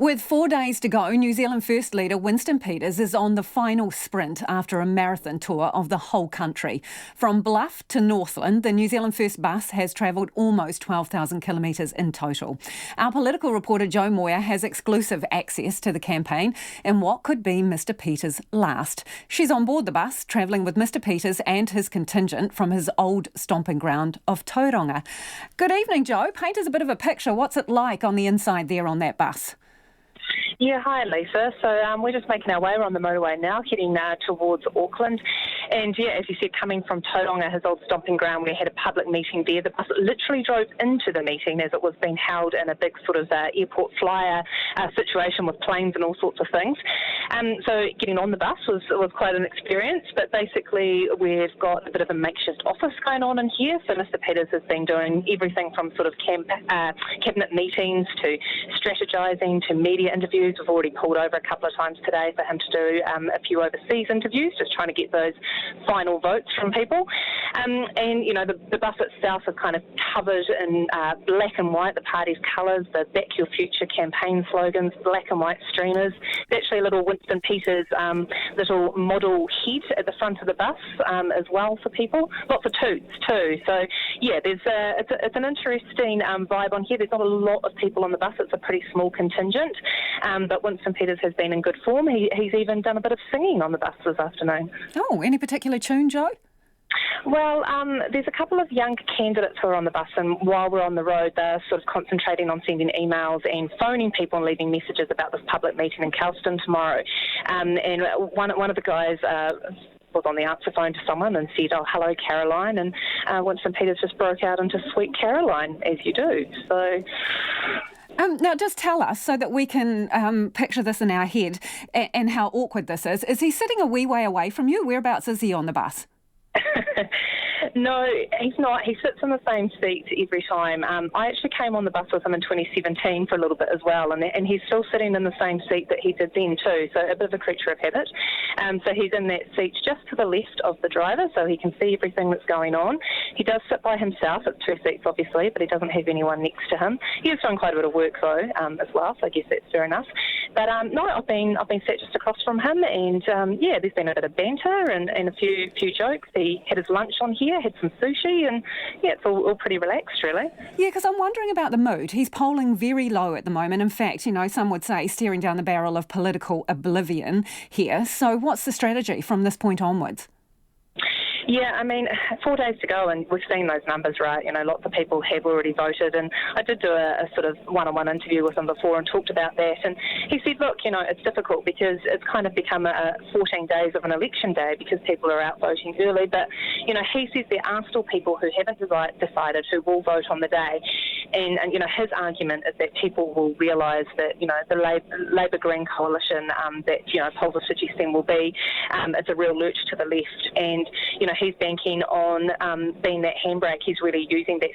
With 4 days to go, New Zealand First leader Winston Peters is on the final sprint after a marathon tour of the whole country. From Bluff to Northland, the New Zealand First bus has travelled almost 12,000 kilometres in total. Our political reporter Jo Moir has exclusive access to the campaign in what could be Mr Peters' last. She's on board the bus, travelling with Mr Peters and his contingent from his old stomping ground of Tauranga. Good evening, Jo. Paint us a bit of a picture. What's it like on the inside there on that bus? Yeah, hi Lisa. So we're just making our way. We're on the motorway now, heading towards Auckland. And yeah, as you said, coming from Tauranga, his old stomping ground, we had a public meeting there. The bus literally drove into the meeting as it was being held in a big sort of airport flyer situation with planes and all sorts of things. So getting on the bus was quite an experience. But basically, we've got a bit of a makeshift office going on in here. So Mr Peters has been doing everything from sort of cabinet meetings to strategising to media interviews. We've already pulled over a couple of times today for him to do a few overseas interviews, just trying to get those final votes from people. And, you know, the bus itself is kind of covered in black and white, the party's colours, the Back Your Future campaign slogans, black and white streamers. There's actually a little Winston Peters little model head at the front of the bus as well for people. Lots of toots too. So, yeah, it's an interesting vibe on here. There's not a lot of people on the bus. It's a pretty small contingent. But Winston Peters has been in good form. He's even done a bit of singing on the bus this afternoon. Oh, any particular tune, Jo? Well, there's a couple of young candidates who are on the bus, and while we're on the road, they're sort of concentrating on sending emails and phoning people and leaving messages about this public meeting in Kelston tomorrow. And one of the guys was on the answer phone to someone and said, "Oh, hello, Caroline," and Winston Peters just broke out into Sweet Caroline, as you do. So. Now, just tell us, so that we can picture this in our head and how awkward this is. Is he sitting a wee way away from you? Whereabouts is he on the bus? No, he's not. He sits in the same seat every time. I actually came on the bus with him in 2017 for a little bit as well, and he's still sitting in the same seat that he did then too, so a bit of a creature of habit. So he's in that seat just to the left of the driver, so he can see everything that's going on. He does sit by himself. It's two seats, obviously, but he doesn't have anyone next to him. He has done quite a bit of work, though, as well, so I guess that's fair enough. But no, I've been sat just across from him, and yeah, there's been a bit of banter and a few jokes. He had his lunch on here, had some sushi, and yeah, it's all pretty relaxed, really. Yeah, because I'm wondering about the mood. He's polling very low at the moment. In fact, you know, some would say staring down the barrel of political oblivion here. So what's the strategy from this point onwards? Yeah, I mean, 4 days to go, and we've seen those numbers, right? You know, lots of people have already voted, and I did do a sort of one-on-one interview with him before and talked about that, and he said, look, you know, it's difficult because it's kind of become 14 days of an election day because people are out voting early, but, you know, he says there are still people who haven't decided who will vote on the day, and you know, his argument is that people will realise that, you know, the Labour Green coalition that, you know, polls are suggesting will be, it's a real lurch to the left, and, you know, he's banking on being that handbrake. He's really using that.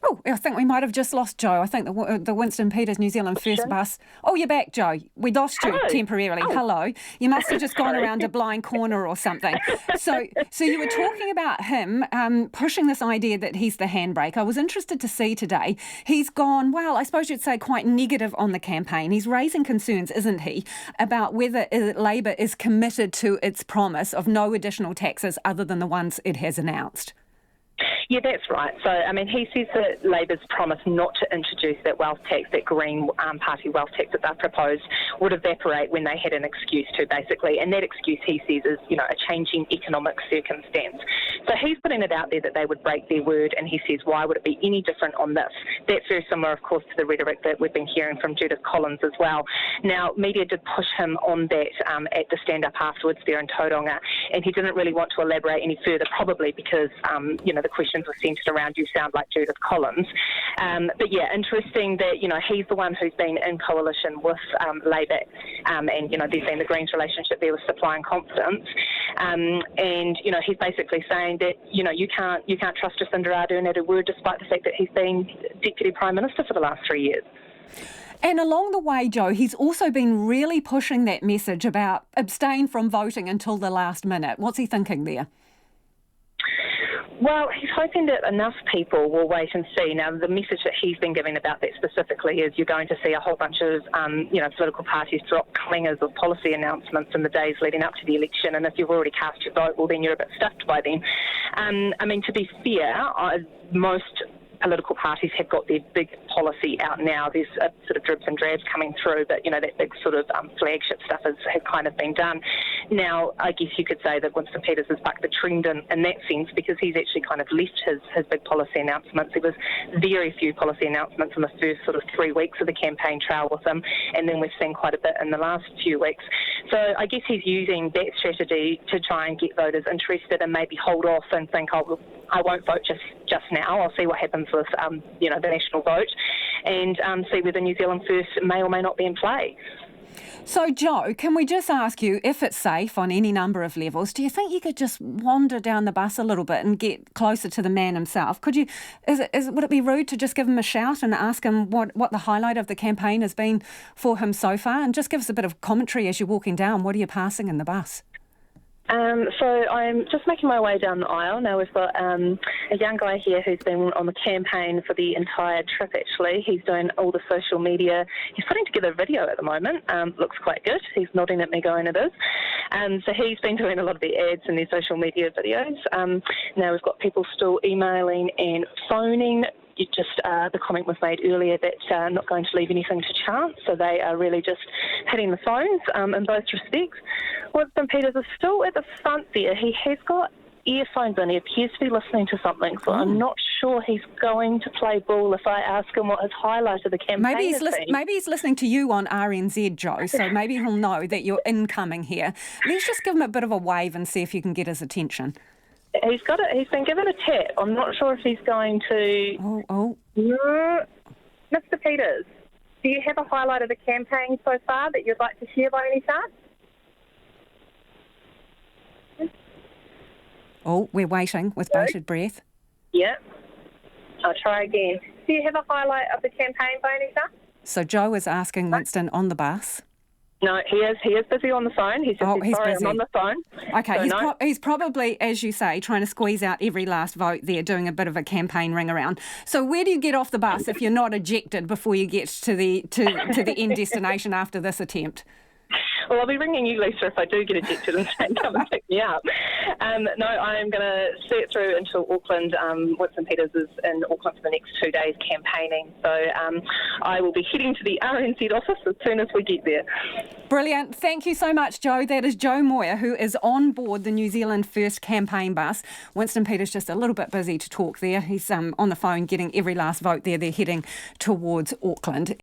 Oh, I think we might have just lost Jo. I think the Winston Peters New Zealand First bus. Oh, you're back, Jo. We lost you temporarily. Oh. Hello. You must have just gone around a blind corner or something. So you were talking about him pushing this idea that he's the handbrake. I was interested to see today. He's gone, well, I suppose you'd say quite negative on the campaign. He's raising concerns, isn't he, about whether Labour is committed to its promise of no additional taxes other than the ones it has announced. Yeah, that's right. So, I mean, he says that Labour's promise not to introduce that wealth tax, that Green Party wealth tax that they've proposed, would evaporate when they had an excuse to, basically. And that excuse, he says, is, you know, a changing economic circumstance. So he's putting it out there that they would break their word, and he says, why would it be any different on this? That's very similar, of course, to the rhetoric that we've been hearing from Judith Collins as well. Now, media did push him on that at the stand-up afterwards there in Tauranga, and he didn't really want to elaborate any further, probably because, you know, the questions were centred around you sound like Judith Collins. But yeah, interesting that, you know, he's the one who's been in coalition with Labour, and, you know, there's been the Greens relationship there with supply and confidence. And, you know, he's basically saying that, you know, you can't trust Jacinda Ardern at her word, despite the fact that he's been Deputy Prime Minister for the last 3 years. And along the way, Jo, he's also been really pushing that message about abstain from voting until the last minute. What's he thinking there? Well, he's hoping that enough people will wait and see. Now, the message that he's been giving about that specifically is you're going to see a whole bunch of, political parties drop clingers of policy announcements in the days leading up to the election. And if you've already cast your vote, well, then you're a bit stuffed by then. To be fair, most political parties have got their big policy out now. There's a sort of dribs and drabs coming through, but, that big sort of flagship stuff has kind of been done. Now, I guess you could say that Winston Peters has bucked the trend in that sense because he's actually kind of left his big policy announcements. There was very few policy announcements in the first sort of 3 weeks of the campaign trail with him, and then we've seen quite a bit in the last few weeks. So I guess he's using that strategy to try and get voters interested and maybe hold off and think, oh, well, I won't vote just now. I'll see what happens with, the national vote and see whether New Zealand First may or may not be in play. So, Jo, can we just ask you, if it's safe on any number of levels, do you think you could just wander down the bus a little bit and get closer to the man himself? Would it be rude to just give him a shout and ask him what the highlight of the campaign has been for him so far? And just give us a bit of commentary as you're walking down. What are you passing in the bus? So I'm just making my way down the aisle. Now we've got a young guy here who's been on the campaign for the entire trip, actually. He's doing all the social media. He's putting together a video at the moment. Looks quite good. He's nodding at me going, it is. So he's been doing a lot of the ads and their social media videos. Now we've got people still emailing and phoning. The comment was made earlier that not going to leave anything to chance, so they are really just hitting the phones in both respects. Winston Peters is still at the front there. He has got earphones in. He appears to be listening to something, so I'm not sure he's going to play ball if I ask him what his highlight of the campaign Maybe he's listening to you on RNZ, Jo, so maybe he'll know that you're incoming here. Let's just give him a bit of a wave and see if you can get his attention. He's been given a tap. I'm not sure if he's going to... Oh. Mr. Peters, do you have a highlight of the campaign so far that you'd like to share by any chance? Oh, we're waiting with bated breath. Yeah. I'll try again. Do you have a highlight of the campaign by any chance? So Jo is asking Winston on the bus. No, he is busy on the phone. He's just he's sorry, busy. I'm on the phone. Okay, So he's probably, as you say, trying to squeeze out every last vote there, doing a bit of a campaign ring around. So where do you get off the bus if you're not ejected before you get to the end destination after this attempt? Well, I'll be ringing you, Lisa, if I do get ejected and say, come and pick me up. No, I'm going to see it through until Auckland. Winston Peters is in Auckland for the next 2 days campaigning. So I will be heading to the RNZ office as soon as we get there. Brilliant. Thank you so much, Jo. That is Jo Moir, who is on board the New Zealand First campaign bus. Winston Peters just a little bit busy to talk there. He's on the phone getting every last vote there. They're heading towards Auckland.